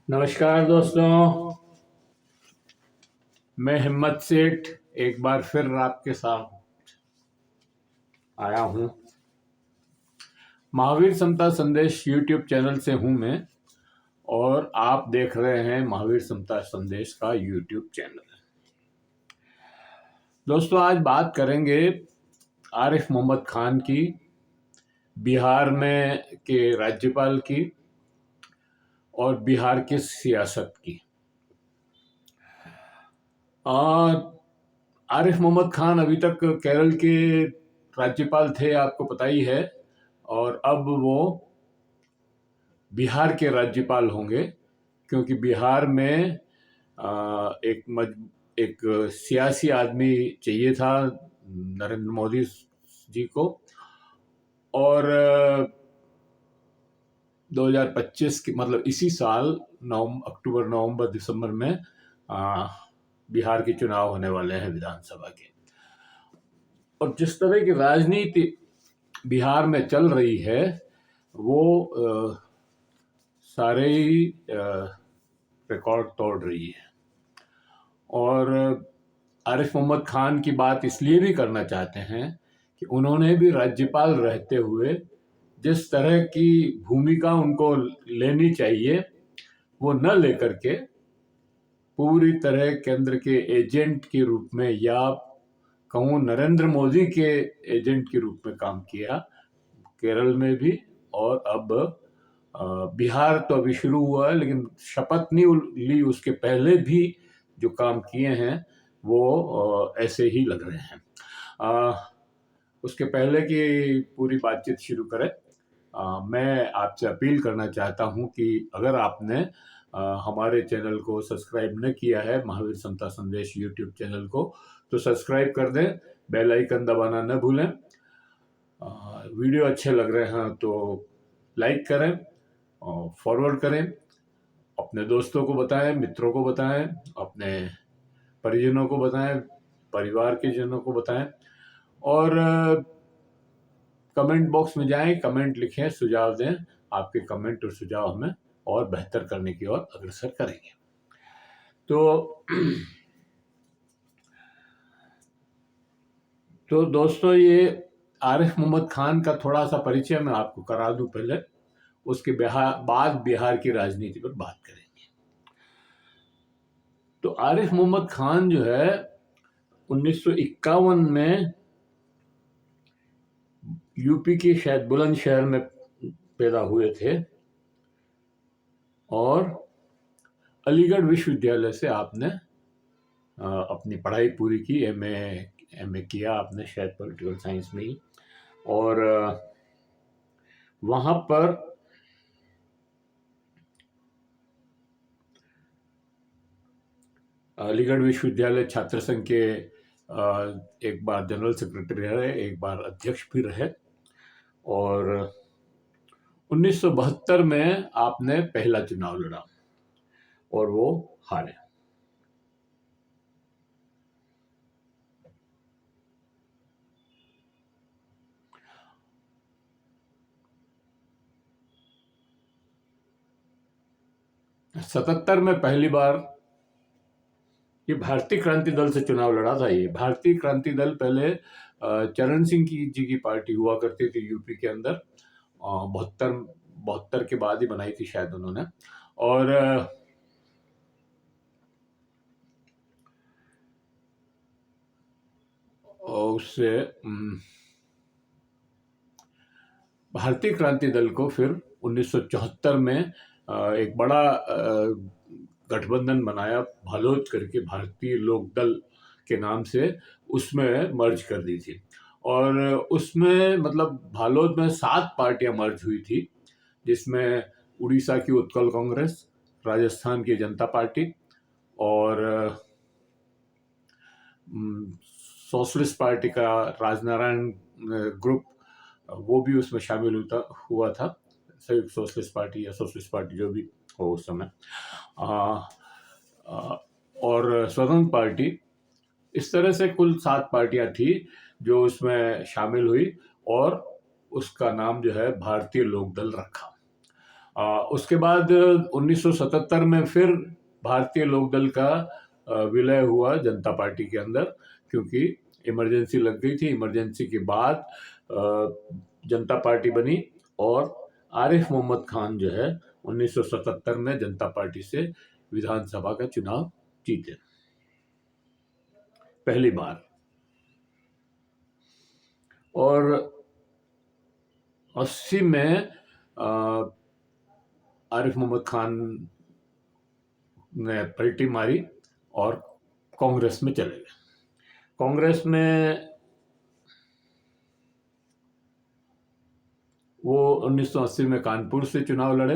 नमस्कार दोस्तों, मैं हिम्मत सेठ एक बार फिर आपके साथ आया हूँ। महावीर समता संदेश यूट्यूब चैनल से हूँ मैं, और आप देख रहे हैं महावीर समता संदेश का यूट्यूब चैनल। दोस्तों, आज बात करेंगे आरिफ मोहम्मद खान की, बिहार में के राज्यपाल की और बिहार की सियासत की। आरिफ मोहम्मद खान अभी तक केरल के राज्यपाल थे, आपको पता ही है, और अब वो बिहार के राज्यपाल होंगे, क्योंकि बिहार में एक सियासी आदमी चाहिए था नरेंद्र मोदी जी को। और 2025 की मतलब इसी साल अक्टूबर, नवंबर, दिसंबर में बिहार के चुनाव होने वाले हैं विधानसभा के। और जिस तरह की राजनीति बिहार में चल रही है वो सारे ही रिकॉर्ड तोड़ रही है। और आरिफ मोहम्मद खान की बात इसलिए भी करना चाहते हैं कि उन्होंने भी राज्यपाल रहते हुए जिस तरह की भूमिका उनको लेनी चाहिए वो न लेकर के पूरी तरह केंद्र के एजेंट के रूप में, या कहूँ नरेंद्र मोदी के एजेंट के रूप में काम किया केरल में भी। और अब बिहार तो अभी शुरू हुआ है, लेकिन शपथ नहीं ली उसके पहले भी जो काम किए हैं वो ऐसे ही लग रहे हैं। उसके पहले की पूरी बातचीत शुरू करें, मैं आपसे अपील करना चाहता हूं कि अगर आपने हमारे चैनल को सब्सक्राइब न किया है, महावीर समता संदेश यूट्यूब चैनल को, तो सब्सक्राइब कर दें, बेल आइकन दबाना न भूलें। वीडियो अच्छे लग रहे हैं तो लाइक करें और फॉरवर्ड करें, अपने दोस्तों को बताएं, मित्रों को बताएं, अपने परिजनों को बताएं, परिवार के जनों को बताएं। और कमेंट बॉक्स में जाएं, कमेंट लिखें, सुझाव दें। आपके कमेंट और सुझाव हमें और बेहतर करने की ओर अग्रसर करेंगे। तो दोस्तों, ये आरिफ मोहम्मद खान का थोड़ा सा परिचय मैं आपको करा दूं पहले, उसके बाद बिहार की राजनीति पर बात करेंगे। तो आरिफ मोहम्मद खान जो है 1951 में यूपी के शायद बुलंदशहर में पैदा हुए थे, और अलीगढ़ विश्वविद्यालय से आपने अपनी पढ़ाई पूरी की। एमए किया आपने शायद पॉलिटिकल साइंस में ही। और वहाँ पर अलीगढ़ विश्वविद्यालय छात्र संघ के एक बार जनरल सेक्रेटरी रहे, एक बार अध्यक्ष भी रहे। और 1972 में आपने पहला चुनाव लड़ा और वो हारे। सतहत्तर में पहली बार ये भारतीय क्रांति दल से चुनाव लड़ा था। ये भारतीय क्रांति दल पहले चरण सिंह जी की पार्टी हुआ करती थी यूपी के अंदर। 72 के बाद ही बनाई थी शायद उन्होंने। और उससे भारतीय क्रांति दल को फिर 1974 में एक बड़ा गठबंधन बनाया भालोद करके, भारतीय लोक दल के नाम से, उसमें मर्ज कर दी थी। और उसमें मतलब भालोद में 7 पार्टियां मर्ज हुई थी, जिसमें उड़ीसा की उत्कल कांग्रेस, राजस्थान की जनता पार्टी और सोशलिस्ट पार्टी का राजनारायण ग्रुप, वो भी उसमें शामिल हुआ था। संयुक्त सोशलिस्ट पार्टी या सोशलिस्ट पार्टी जो भी हो उस समय, और स्वतंत्र पार्टी। इस तरह से कुल 7 पार्टियां थी जो उसमें शामिल हुई, और उसका नाम जो है भारतीय लोक दल रखा। उसके बाद 1977 में फिर भारतीय लोकदल का विलय हुआ जनता पार्टी के अंदर, क्योंकि इमरजेंसी लग गई थी। इमरजेंसी के बाद जनता पार्टी बनी और आरिफ मोहम्मद खान जो है 1977 में जनता पार्टी से विधानसभा का चुनाव जीते पहली बार। और 80 में आरिफ मोहम्मद खान ने पलटी मारी और कांग्रेस में चले गए। कांग्रेस में वो 1980 में कानपुर से चुनाव लड़े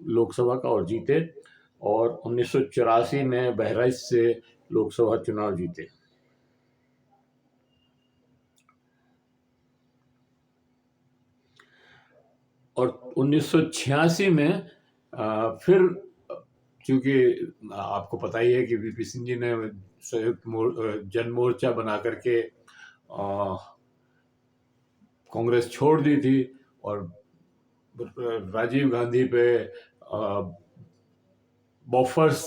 लोकसभा का और जीते, और 1984 में बहराइच से लोकसभा चुनाव जीते। और 1986 में फिर, चूंकि आपको पता ही है कि वीपी सिंह जी ने संयुक्त जन मोर्चा बना करके कांग्रेस छोड़ दी थी, और राजीव गांधी पे बोफर्स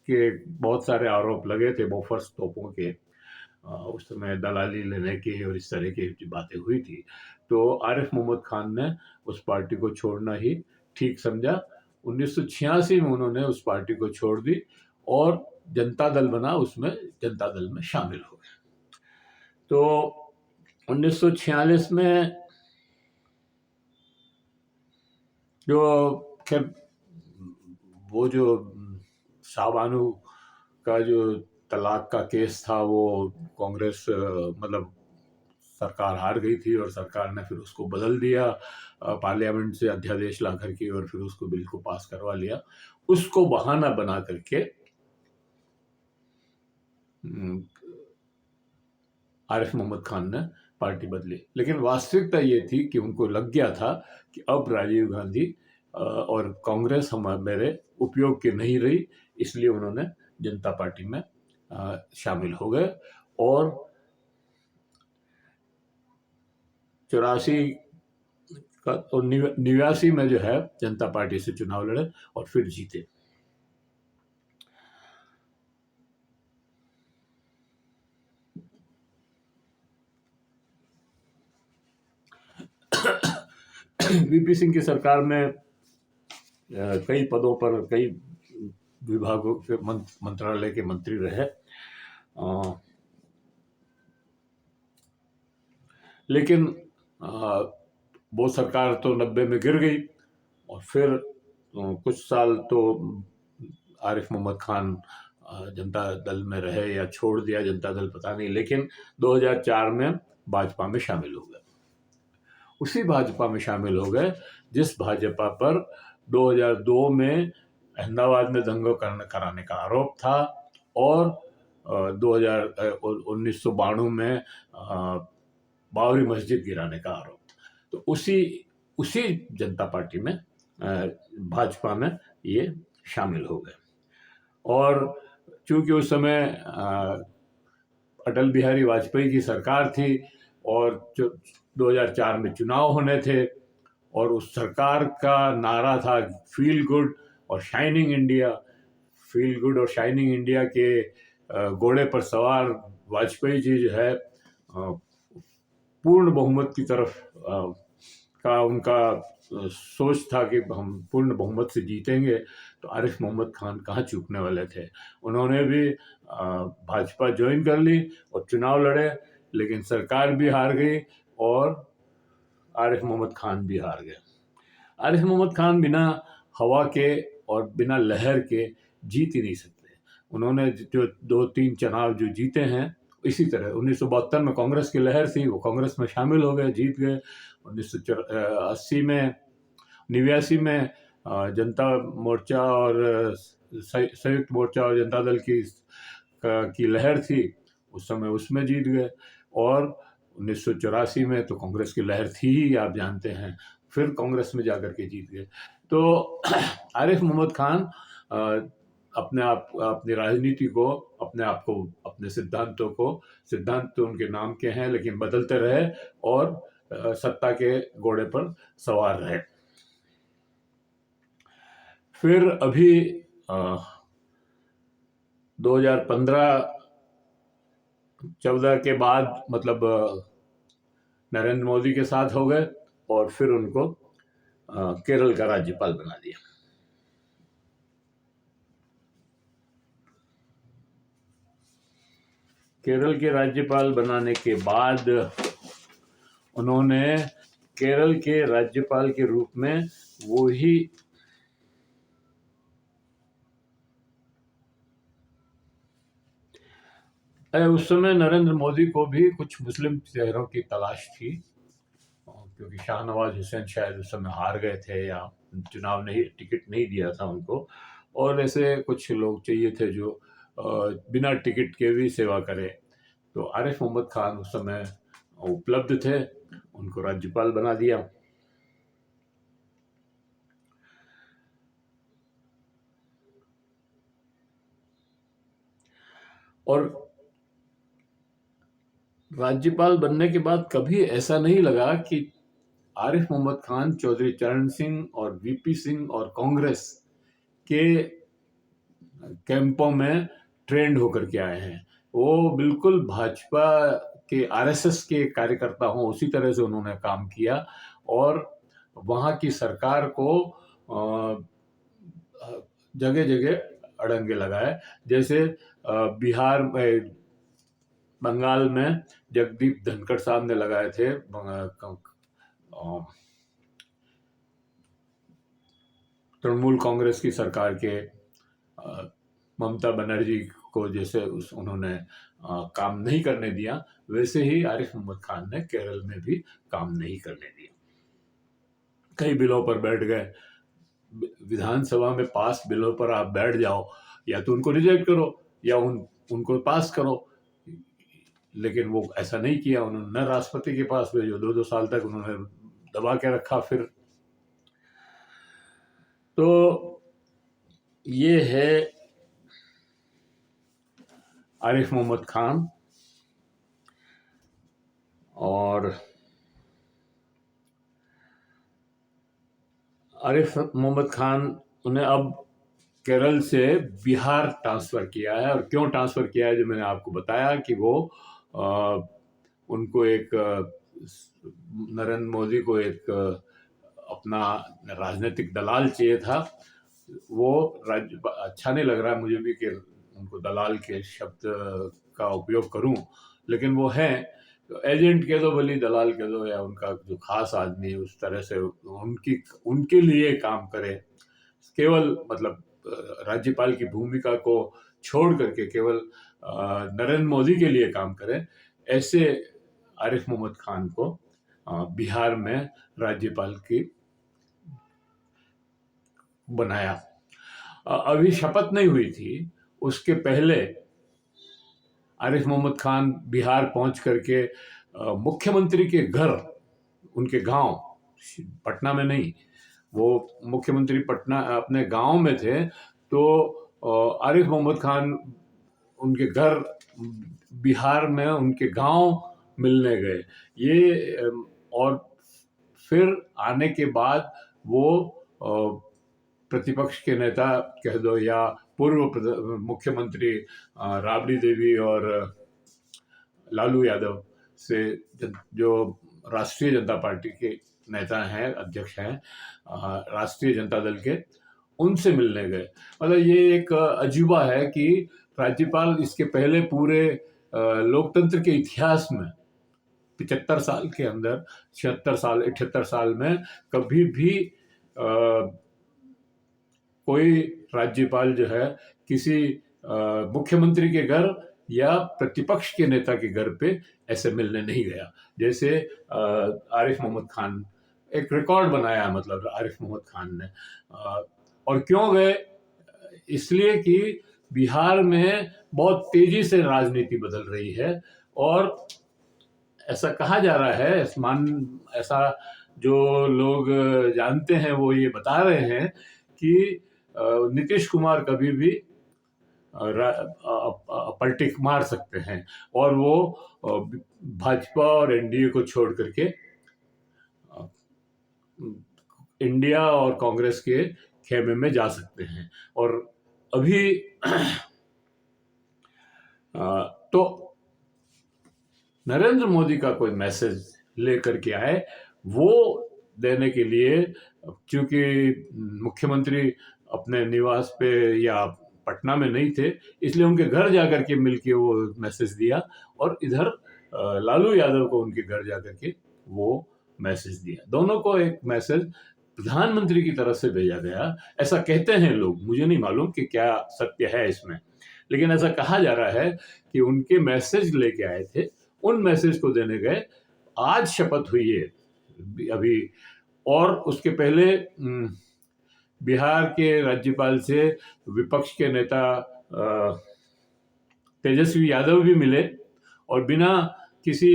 के बहुत सारे आरोप लगे थे, बोफर्स तोपों के। उस समय दलाली लेने की और इस तरह की बातें हुई थी। तो आरिफ मोहम्मद खान ने उस पार्टी को छोड़ना ही ठीक समझा। 1986 में उन्होंने उस पार्टी को छोड़ दी और जनता दल बना, उसमें जनता दल में शामिल हो गए। तो 1946 में जो खैर वो जो शाहबानो का जो तलाक का केस था, वो कांग्रेस मतलब सरकार हार गई थी और सरकार ने फिर उसको बदल दिया, पार्लियामेंट से अध्यादेश ला करके, और फिर उसको बिल को पास करवा लिया। उसको बहाना बना करके आरिफ मोहम्मद खान ने पार्टी बदली। लेकिन वास्तविकता ये थी कि उनको लग गया था कि अब राजीव गांधी और कांग्रेस मेरे उपयोग की नहीं रही, इसलिए उन्होंने जनता पार्टी में शामिल हो गए और 84 का और 89 में जो है जनता पार्टी से चुनाव लड़े और फिर जीते। वीपी सिंह की सरकार में कई पदों पर, कई विभागों के मंत्रालय के मंत्री रहे, लेकिन वो सरकार तो 90 में गिर गई और फिर कुछ साल तो आरिफ मोहम्मद खान जनता दल में रहे या छोड़ दिया जनता दल, पता नहीं, लेकिन 2004 में भाजपा में शामिल हो गए। उसी भाजपा में शामिल हो गए जिस भाजपा पर 2002 में अहमदाबाद में दंगे कराने का आरोप था और 1992 में बाबरी मस्जिद गिराने का आरोप था। तो उसी जनता पार्टी में, भाजपा में ये शामिल हो गए। और चूंकि उस समय अटल बिहारी वाजपेयी की सरकार थी और जो 2004 में चुनाव होने थे, और उस सरकार का नारा था फील गुड और शाइनिंग इंडिया। फील गुड और शाइनिंग इंडिया के घोड़े पर सवार वाजपेयी जी जो है पूर्ण बहुमत की तरफ का उनका सोच था कि हम पूर्ण बहुमत से जीतेंगे। तो आरिफ मोहम्मद खान कहाँ चूकने वाले थे, उन्होंने भी भाजपा ज्वाइन कर ली और चुनाव लड़े, लेकिन सरकार भी हार गई और आरिफ मोहम्मद खान भी हार गए। आरिफ मोहम्मद खान बिना हवा के और बिना लहर के जीत ही नहीं सकते। उन्होंने जो 2-3 चुनाव जो जीते हैं, इसी तरह 1972 में कांग्रेस की लहर थी, वो कांग्रेस में शामिल हो गए, जीत गए। 1980 में, 89 में जनता मोर्चा और संयुक्त मोर्चा और जनता दल की लहर थी, उस समय उसमें जीत गए। और 1984 में तो कांग्रेस की लहर थी ही, आप जानते हैं, फिर कांग्रेस में जाकर के जीत गए। तो आरिफ मोहम्मद खान अपनी राजनीति को, अपने आप को, अपने सिद्धांतों को, सिद्धांत तो उनके नाम के हैं लेकिन बदलते रहे और सत्ता के घोड़े पर सवार रहे। फिर अभी 2015-14 के बाद मतलब नरेंद्र मोदी के साथ हो गए और फिर उनको केरल का राज्यपाल बना दिया। केरल के राज्यपाल बनाने के बाद उन्होंने केरल के राज्यपाल के रूप में वो ही उस समय नरेंद्र मोदी को भी कुछ मुस्लिम चेहरों की तलाश थी, क्योंकि शाहनवाज हुसैन शायद उस समय हार गए थे या चुनाव नहीं, टिकट नहीं दिया था उनको, और ऐसे कुछ लोग चाहिए थे जो बिना टिकट के भी सेवा करें। तो आरिफ मोहम्मद खान उस समय उपलब्ध थे, उनको राज्यपाल बना दिया। और राज्यपाल बनने के बाद कभी ऐसा नहीं लगा कि आरिफ मोहम्मद खान चौधरी चरण सिंह और वीपी सिंह और कांग्रेस के कैंपों में ट्रेंड होकर के आए हैं। वो बिल्कुल भाजपा के आरएसएस के कार्यकर्ता हों उसी तरह से उन्होंने काम किया और वहाँ की सरकार को जगह जगह अड़ंगे लगाए। जैसे बिहार में, बंगाल में जगदीप धनखड़ साहब ने लगाए थे तृणमूल कांग्रेस की सरकार के ममता बनर्जी को जैसे उन्होंने काम नहीं करने दिया, वैसे ही आरिफ मोहम्मद खान ने केरल में भी काम नहीं करने दिया। कई बिलों पर बैठ गए, विधानसभा में पास बिलों पर आप बैठ जाओ, या तो उनको रिजेक्ट करो या उनको पास करो, लेकिन वो ऐसा नहीं किया। उन्होंने न राष्ट्रपति के पास भेजो, 2-2 साल तक उन्होंने दबा के रखा। फिर तो ये है आरिफ मोहम्मद खान। और आरिफ मोहम्मद खान उन्हें अब केरल से बिहार ट्रांसफ़र किया है। और क्यों ट्रांसफ़र किया है, जो मैंने आपको बताया कि वो उनको एक नरेंद्र मोदी को एक अपना राजनीतिक दलाल चाहिए था। वो राज्य अच्छा नहीं लग रहा है मुझे भी कि उनको दलाल के शब्द का उपयोग करूं, लेकिन वो हैं, तो एजेंट कह दो भली, दलाल कह दो, या उनका जो खास आदमी है उस तरह से उनके लिए काम करे। केवल मतलब राज्यपाल की भूमिका को छोड़ करके केवल नरेंद्र मोदी के लिए काम करे, ऐसे आरिफ मोहम्मद खान को बिहार में राज्यपाल की बनाया। अभी शपथ नहीं हुई थी, उसके पहले आरिफ मोहम्मद खान बिहार पहुंच करके मुख्यमंत्री के घर, उनके गांव, पटना में नहीं, वो मुख्यमंत्री पटना अपने गांव में थे, तो आरिफ मोहम्मद खान उनके घर बिहार में उनके गांव मिलने गए। ये और फिर आने के बाद वो प्रतिपक्ष के नेता कह दो या पूर्व मुख्यमंत्री राबड़ी देवी और लालू यादव से, जो राष्ट्रीय जनता पार्टी के नेता हैं, अध्यक्ष हैं राष्ट्रीय जनता दल के, उनसे मिलने गए। मतलब ये एक अजूबा है कि राज्यपाल इसके पहले पूरे लोकतंत्र के इतिहास में 75 साल के अंदर, 76 साल 78 साल में कभी भी कोई राज्यपाल जो है किसी मुख्यमंत्री के घर या प्रतिपक्ष के नेता के घर पे ऐसे मिलने नहीं गया। जैसे आरिफ मोहम्मद खान, एक रिकॉर्ड बनाया मतलब आरिफ मोहम्मद खान ने। और क्यों गए, इसलिए कि बिहार में बहुत तेजी से राजनीति बदल रही है, और ऐसा कहा जा रहा है, ऐसा जो लोग जानते हैं वो ये बता रहे हैं कि नीतीश कुमार कभी भी पलटी मार सकते हैं और वो भाजपा और एनडीए को छोड़ करके इंडिया और कांग्रेस के खेमे में जा सकते हैं। और अभी तो नरेंद्र मोदी का कोई मैसेज लेकर के आए वो देने के लिए, क्योंकि मुख्यमंत्री अपने निवास पे या पटना में नहीं थे, इसलिए उनके घर जाकर के मिलके वो मैसेज दिया, और इधर लालू यादव को उनके घर जाकर के वो मैसेज दिया। दोनों को एक मैसेज प्रधानमंत्री की तरफ से भेजा गया, ऐसा कहते हैं लोग, मुझे नहीं मालूम कि क्या सत्य है इसमें, लेकिन ऐसा कहा जा रहा है कि उनके मैसेज लेके आए थे, उन मैसेज को देने गए। आज शपथ हुई है अभी, और उसके पहले बिहार के राज्यपाल से विपक्ष के नेता तेजस्वी यादव भी मिले, और बिना किसी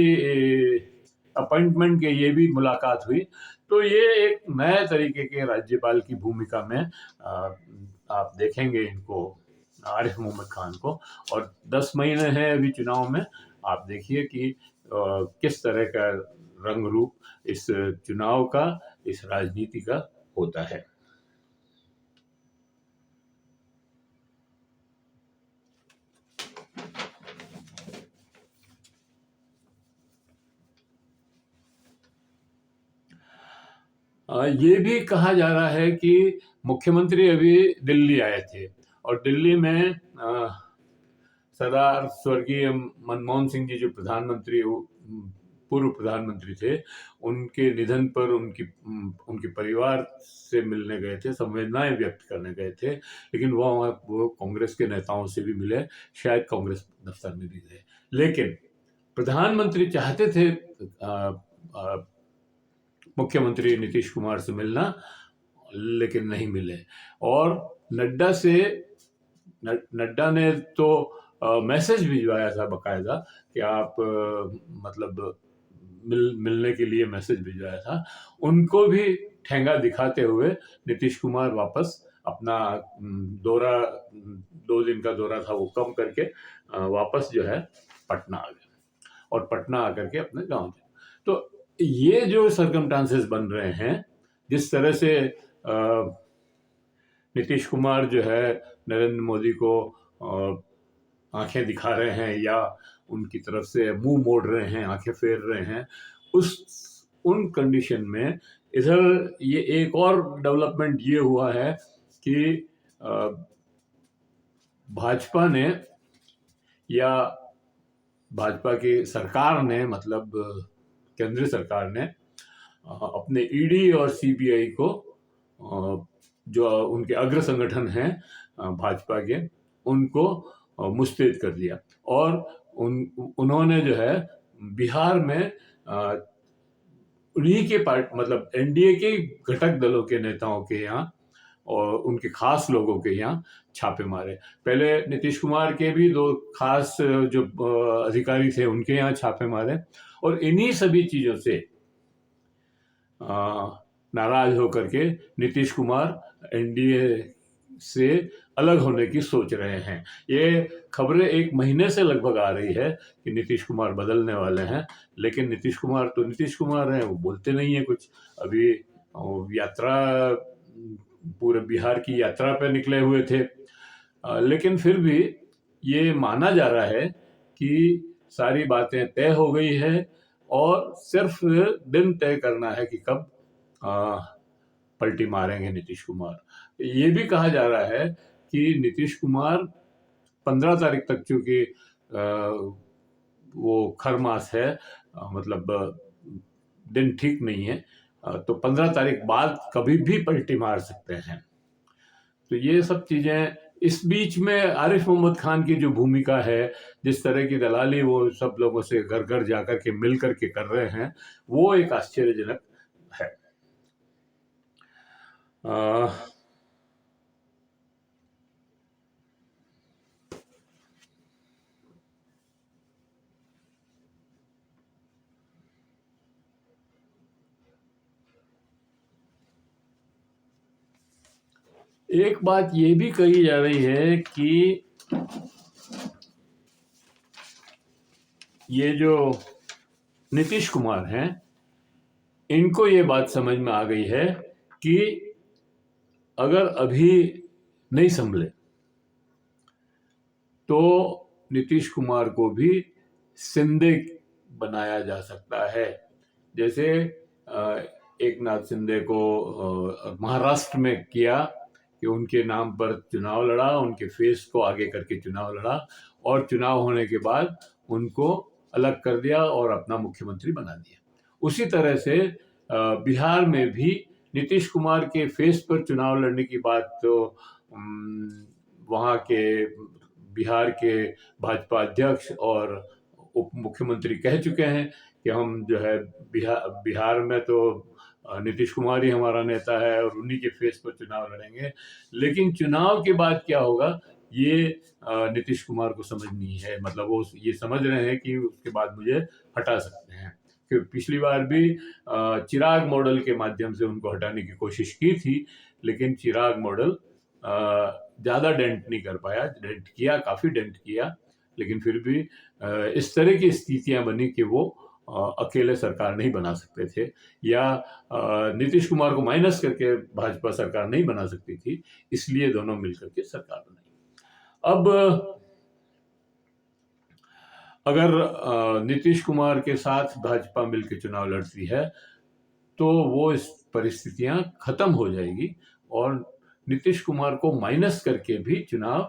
अपॉइंटमेंट के ये भी मुलाकात हुई। तो ये एक नए तरीके के राज्यपाल की भूमिका में आप देखेंगे इनको, आरिफ मोहम्मद खान को। और 10 महीने हैं अभी चुनाव में, आप देखिए कि किस तरह का रंग रूप इस चुनाव का, इस राजनीति का होता है। ये भी कहा जा रहा है कि मुख्यमंत्री अभी दिल्ली आए थे, और दिल्ली में सरदार स्वर्गीय मनमोहन सिंह जी जो प्रधानमंत्री, पूर्व प्रधानमंत्री थे, उनके निधन पर उनके परिवार से मिलने गए थे, संवेदनाएं व्यक्त करने गए थे। लेकिन वो कांग्रेस के नेताओं से भी मिले, शायद कांग्रेस दफ्तर में भी गए। लेकिन प्रधानमंत्री चाहते थे मुख्यमंत्री नीतीश कुमार से मिलना, लेकिन नहीं मिले। और नड्डा ने तो मैसेज भिजवाया था बकायदा कि आप मतलब मिलने के लिए मैसेज भिजवाया था। उनको भी ठेंगा दिखाते हुए नीतीश कुमार वापस अपना दौरा, 2 दिन का दौरा था वो कम करके वापस जो है पटना आ गए, और पटना आकर के अपने गांव गए। तो ये जो सर्कमस्टांसेस बन रहे हैं, जिस तरह से नीतीश कुमार जो है नरेंद्र मोदी को आंखें दिखा रहे हैं या उनकी तरफ से मुंह मोड़ रहे हैं, आंखें फेर रहे हैं, उन कंडीशन में इधर ये एक और डेवलपमेंट ये हुआ है कि भाजपा ने या भाजपा की सरकार ने, मतलब केंद्रीय सरकार ने अपने ईडी और सीबीआई को, जो उनके अग्र संगठन हैं भाजपा के, उनको मुस्तैद कर दिया। और उन्होंने जो है बिहार में उन्हीं के मतलब एनडीए के घटक दलों के नेताओं के यहाँ और उनके खास लोगों के यहाँ छापे मारे। पहले नीतीश कुमार के भी 2 खास जो अधिकारी थे उनके यहाँ छापे मारे, और इन्हीं सभी चीजों से नाराज होकर के नीतीश कुमार एनडीए से अलग होने की सोच रहे हैं। ये खबरें 1 महीने से लगभग आ रही है कि नीतीश कुमार बदलने वाले हैं, लेकिन नीतीश कुमार तो नीतीश कुमार हैं, वो बोलते नहीं है कुछ। अभी यात्रा, पूरे बिहार की यात्रा पे निकले हुए थे, लेकिन फिर भी ये माना जा रहा है कि सारी बातें तय हो गई है, और सिर्फ दिन तय करना है कि कब पलटी मारेंगे नीतीश कुमार। ये भी कहा जा रहा है कि नीतीश कुमार 15 तारीख तक, चूंकि वो खर मास है, मतलब दिन ठीक नहीं है, तो 15 तारीख बाद कभी भी पलटी मार सकते हैं। तो ये सब चीजें, इस बीच में आरिफ मोहम्मद खान की जो भूमिका है, जिस तरह की दलाली वो सब लोगों से घर घर जाकर के मिल करके कर रहे हैं, वो एक आश्चर्यजनक है। एक बात ये भी कही जा रही है कि ये जो नीतीश कुमार हैं, इनको ये बात समझ में आ गई है कि अगर अभी नहीं संभले तो नीतीश कुमार को भी शिंदे बनाया जा सकता है। जैसे एक नाथ शिंदे को महाराष्ट्र में किया कि उनके नाम पर चुनाव लड़ा, उनके फेस को आगे करके चुनाव लड़ा और चुनाव होने के बाद उनको अलग कर दिया और अपना मुख्यमंत्री बना दिया। उसी तरह से बिहार में भी नीतीश कुमार के फेस पर चुनाव लड़ने की बात तो वहाँ के बिहार के भाजपा अध्यक्ष और उप मुख्यमंत्री कह चुके हैं कि हम जो है बिहार में तो नीतीश कुमार ही हमारा नेता है और उन्हीं के फेस पर चुनाव लड़ेंगे। लेकिन चुनाव के बाद क्या होगा ये नीतीश कुमार को समझ नहीं है। मतलब वो ये समझ रहे हैं कि उसके बाद मुझे हटा सकते हैं। कि पिछली बार भी चिराग मॉडल के माध्यम से उनको हटाने की कोशिश की थी, लेकिन चिराग मॉडल ज़्यादा डेंट नहीं कर पाया। डेंट किया, काफ़ी डेंट किया, लेकिन फिर भी इस तरह की स्थितियां बनी कि वो अकेले सरकार नहीं बना सकते थे, या नीतीश कुमार को माइनस करके भाजपा सरकार नहीं बना सकती थी, इसलिए दोनों मिलकर के सरकार बनाई। अब अगर नीतीश कुमार के साथ भाजपा मिलकर चुनाव लड़ती है तो वो इस परिस्थितियां खत्म हो जाएगी और नीतीश कुमार को माइनस करके भी चुनाव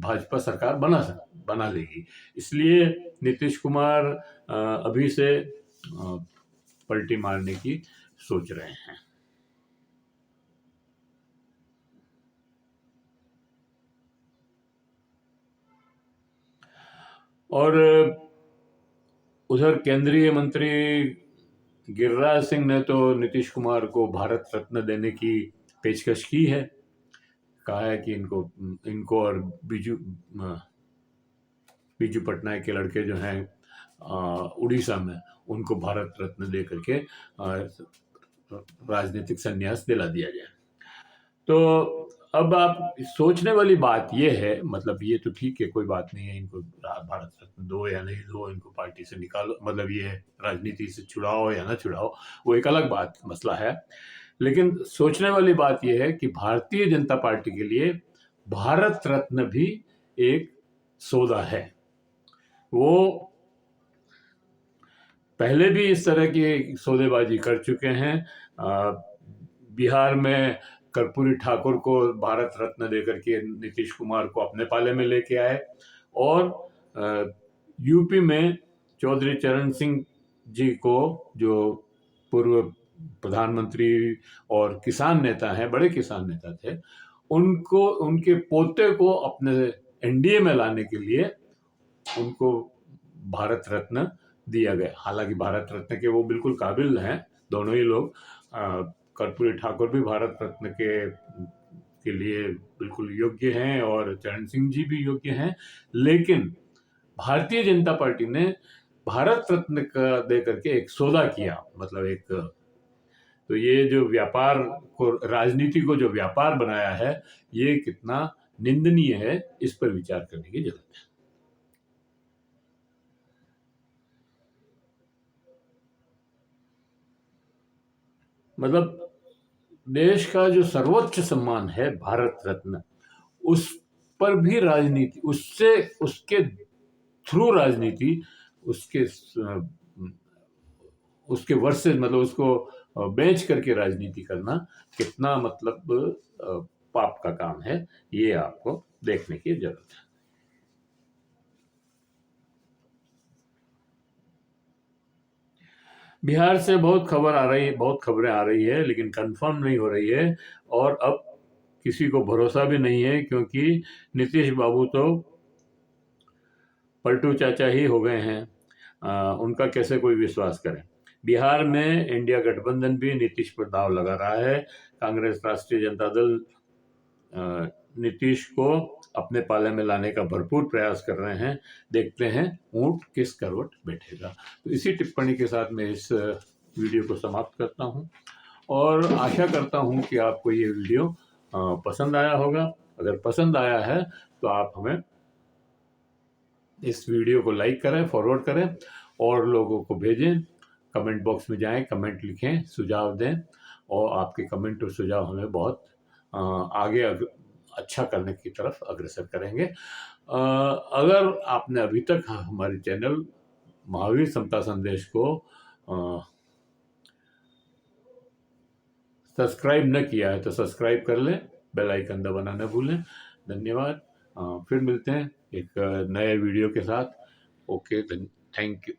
भाजपा सरकार बना लेगी। इसलिए नीतीश कुमार अभी से पलटी मारने की सोच रहे हैं। और उधर केंद्रीय मंत्री गिरिराज सिंह ने तो नीतीश कुमार को भारत रत्न देने की पेशकश की है। कहा है कि इनको और बीजू पटनायक के लड़के जो हैं उड़ीसा में, उनको भारत रत्न दे करके राजनीतिक संन्यास दिला दिया जाए। तो अब आप सोचने वाली बात ये है, मतलब ये तो ठीक है, कोई बात नहीं है, इनको भारत रत्न दो या नहीं दो, इनको पार्टी से निकालो, मतलब ये राजनीति से छुड़ाओ या ना छुड़ाओ, वो एक अलग बात मसला है। लेकिन सोचने वाली बात यह है कि भारतीय जनता पार्टी के लिए भारत रत्न भी एक सौदा है। वो पहले भी इस तरह की सौदेबाजी कर चुके हैं। बिहार में कर्पूरी ठाकुर को भारत रत्न देकर के नीतीश कुमार को अपने पाले में लेके आए, और यूपी में चौधरी चरण सिंह जी को, जो पूर्व प्रधानमंत्री और किसान नेता हैं, बड़े किसान नेता थे, उनको, उनके पोते को अपने एनडीए में लाने के लिए उनको भारत रत्न दिया गया। हालांकि भारत रत्न के वो बिल्कुल काबिल हैं दोनों ही लोग। कर्पूरी ठाकुर भी भारत रत्न के लिए बिल्कुल योग्य हैं और चरण सिंह जी भी योग्य हैं। लेकिन भारतीय जनता पार्टी ने भारत रत्न का दे करके एक सौदा किया, मतलब एक, तो ये जो व्यापार को, राजनीति को जो व्यापार बनाया है, ये कितना निंदनीय है, इस पर विचार करने की जरूरत है। मतलब देश का जो सर्वोच्च सम्मान है भारत रत्न, उस पर भी राजनीति, उससे, उसके थ्रू राजनीति, उसके वर्सेस, मतलब उसको बेच करके राजनीति करना कितना, मतलब पाप का काम है, ये आपको देखने की जरूरत है। बिहार से बहुत खबरें आ रही है, लेकिन कंफर्म नहीं हो रही है, और अब किसी को भरोसा भी नहीं है, क्योंकि नीतीश बाबू तो पलटू चाचा ही हो गए हैं। उनका कैसे कोई विश्वास करे। बिहार में इंडिया गठबंधन भी नीतीश पर दाव लगा रहा है। कांग्रेस, राष्ट्रीय जनता दल नीतीश को अपने पाले में लाने का भरपूर प्रयास कर रहे हैं। देखते हैं ऊंट किस करवट बैठेगा। तो इसी टिप्पणी के साथ मैं इस वीडियो को समाप्त करता हूं, और आशा करता हूं कि आपको ये वीडियो पसंद आया होगा। अगर पसंद आया है तो आप हमें इस वीडियो को लाइक करें, फॉरवर्ड करें, और लोगों को भेजें। कमेंट बॉक्स में जाएं, कमेंट लिखें, सुझाव दें, और आपके कमेंट और सुझाव हमें बहुत आगे अच्छा करने की तरफ अग्रसर करेंगे। अगर आपने अभी तक हमारे चैनल महावीर समता संदेश को सब्सक्राइब न किया है तो सब्सक्राइब कर लें, बेल आइकन दबाना न भूलें। धन्यवाद। फिर मिलते हैं एक नए वीडियो के साथ। Okay, thank you.